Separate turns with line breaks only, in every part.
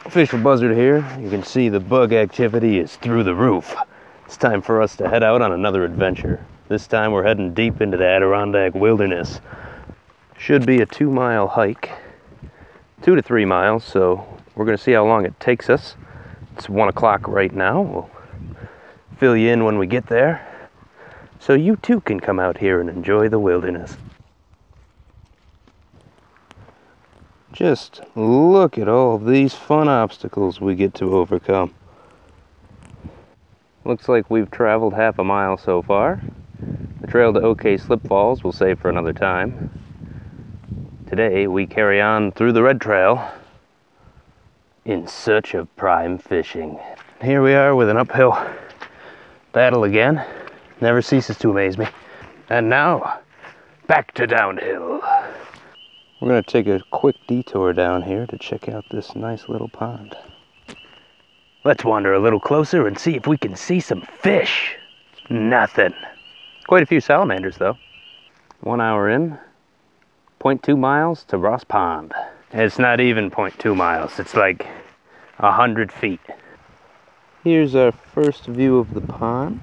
Official Buzzard here. You can see the bug activity is through the roof. It's time for us to head out on another adventure. This time we're heading deep into the Adirondack Wilderness. Should be a 2-mile hike, 2 to 3 miles, so we're going to see how long it takes us. It's 1 o'clock right now. We'll fill you in when we get there, so you too can come out here and enjoy the wilderness. Just look at all these fun obstacles we get to overcome. Looks like we've traveled half a mile so far. The trail to OK Slip Falls we'll save for another time. Today we carry on through the red trail in search of prime fishing. Here we are with an uphill battle again. Never ceases to amaze me. And now, back to downhill. We're going to take a quick detour down here to check out this nice little pond. Let's wander a little closer and see if we can see some fish. Nothing. Quite a few salamanders though. 1 hour in, 0.2 miles to Ross Pond. It's not even 0.2 miles, it's like 100 feet. Here's our first view of the pond.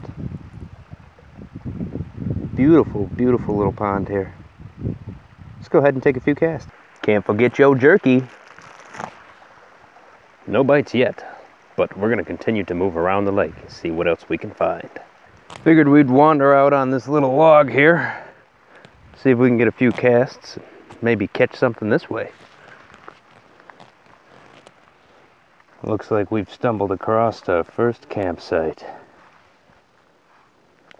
Beautiful, beautiful little pond here. Let's go ahead and take a few casts. Can't forget your jerky. No bites yet, but we're gonna continue to move around the lake and see what else we can find. Figured we'd wander out on this little log here, see if we can get a few casts, maybe catch something this way. Looks like we've stumbled across our first campsite.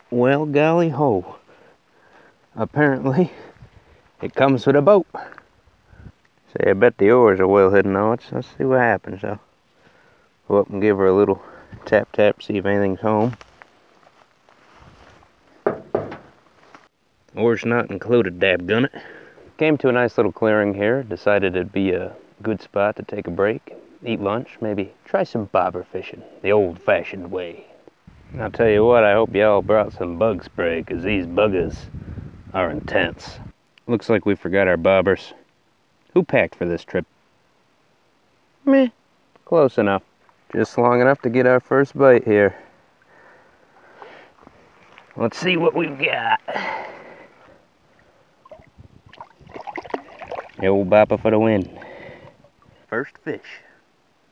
Well, golly ho. Apparently, it comes with a boat. Say, I bet the oars are well hidden now. Let's see what happens though. Go up and give her a little tap tap, see if anything's home. Oars not included, dadgummit. Came to a nice little clearing here. Decided it'd be a good spot to take a break, eat lunch, maybe try some bobber fishing, the old-fashioned way. And I'll tell you what, I hope y'all brought some bug spray, because these buggers are intense. Looks like we forgot our bobbers. Who packed for this trip? Meh, close enough. Just long enough to get our first bite here. Let's see what we've got. The old bopper for the win. First fish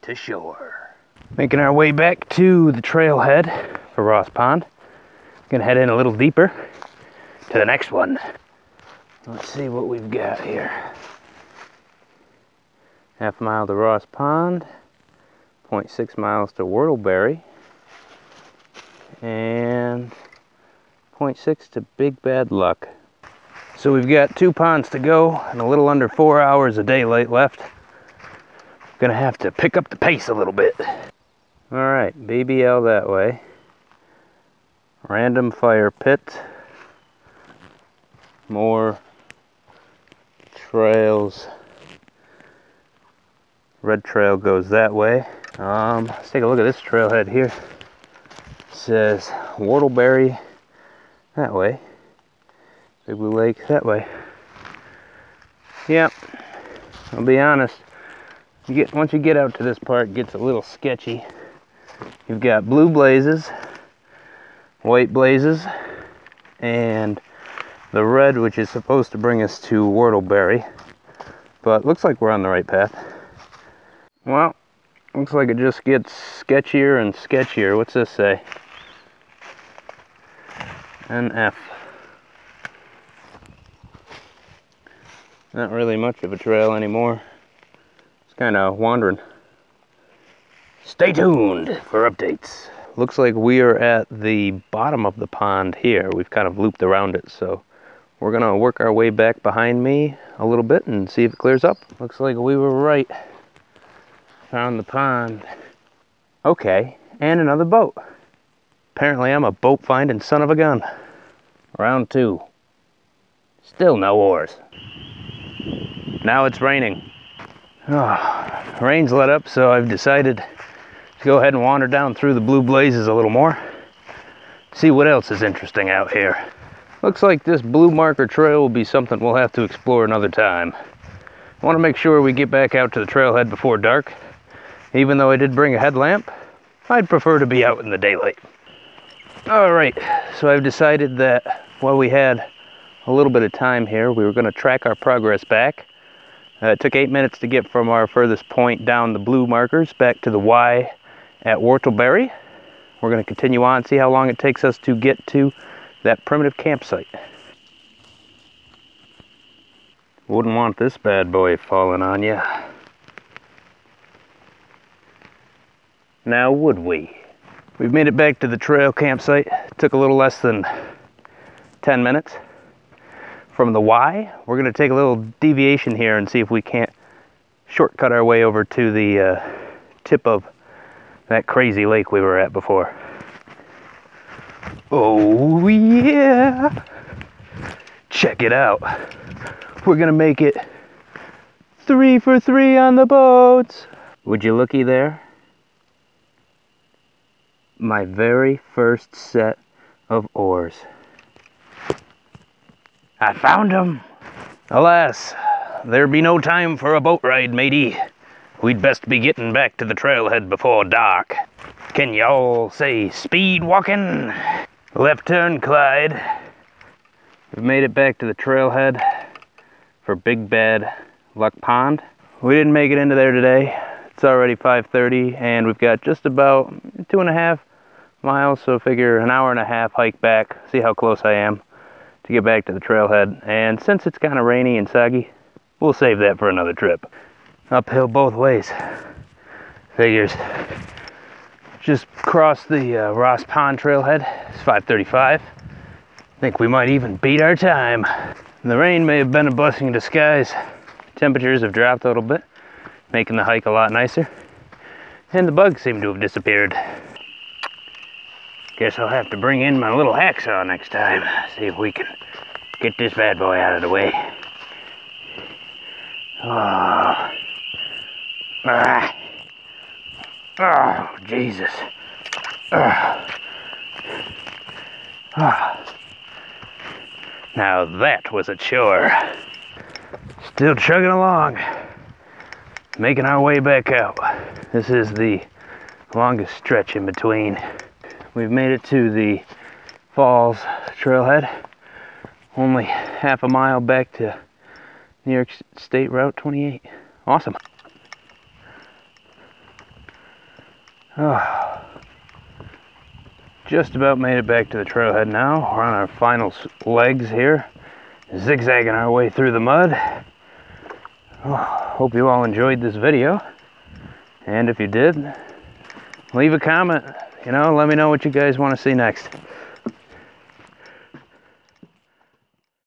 to shore. Making our way back to the trailhead for Ross Pond. Gonna head in a little deeper to the next one. Let's see what we've got here. Half a mile to Ross Pond, 0.6 miles to Whortleberry, and 0.6 to Big Bad Luck. So we've got 2 ponds to go and a little under 4 hours of daylight left. Gonna have to pick up the pace a little bit. Alright, BBL that way. Random fire pit. More trails. Red trail goes that way. Let's take a look at this trailhead here. It says Whortleberry that way. Big Blue Lake that way. Yep. I'll be honest. Once you get out to this part, it gets a little sketchy. You've got blue blazes, white blazes, and the red, which is supposed to bring us to Whortleberry. But looks like we're on the right path. Well, looks like it just gets sketchier and sketchier. What's this say? NF. Not really much of a trail anymore. It's kind of wandering. Stay tuned for updates. Looks like we are at the bottom of the pond here. We've kind of looped around it, so we're gonna work our way back behind me a little bit and see if it clears up. Looks like we were right. Found the pond. Okay, and another boat. Apparently I'm a boat finding son of a gun. Round 2. Still no oars. Now it's raining. Oh, rain's let up, so I've decided to go ahead and wander down through the blue blazes a little more. See what else is interesting out here. Looks like this blue marker trail will be something we'll have to explore another time. I want to make sure we get back out to the trailhead before dark. Even though I did bring a headlamp, I'd prefer to be out in the daylight. Alright, so I've decided that while we had a little bit of time here, we were going to track our progress back. It took 8 minutes to get from our furthest point down the blue markers back to the Y at Whortleberry. We're going to continue on, see how long it takes us to get to that primitive campsite. Wouldn't want this bad boy falling on you. Now would we? We've made it back to the trail campsite. It took a little less than 10 minutes. From the Y, we're going to take a little deviation here and see if we can't shortcut our way over to the tip of that crazy lake we were at before. Oh yeah! Check it out. We're going to make it 3 for 3 on the boats. Would you looky there? My very first set of oars. I found them! Alas, there be no time for a boat ride, matey. We'd best be getting back to the trailhead before dark. Can y'all say speed walking? Left turn, Clyde. We've made it back to the trailhead for Big Bad Luck Pond. We didn't make it into there today. It's already 5:30 and we've got just about 2.5 miles, so figure an hour and a half hike back, see how close I am to get back to the trailhead. And since it's kind of rainy and soggy, we'll save that for another trip. Uphill both ways. Figures. Just crossed the Ross Pond trailhead. It's 5:35. Think we might even beat our time. The rain may have been a blessing in disguise. Temperatures have dropped a little bit, making the hike a lot nicer. And the bugs seem to have disappeared. Guess I'll have to bring in my little hacksaw next time. See if we can get this bad boy out of the way. Oh, oh Jesus. Now that was a chore. Still chugging along, making our way back out. This is the longest stretch in between. We've made it to the Falls trailhead. Only half a mile back to New York State Route 28. Awesome. Oh, just about made it back to the trailhead now. We're on our final legs here, zigzagging our way through the mud. Oh, hope you all enjoyed this video. And if you did, leave a comment. You know, let me know what you guys want to see next.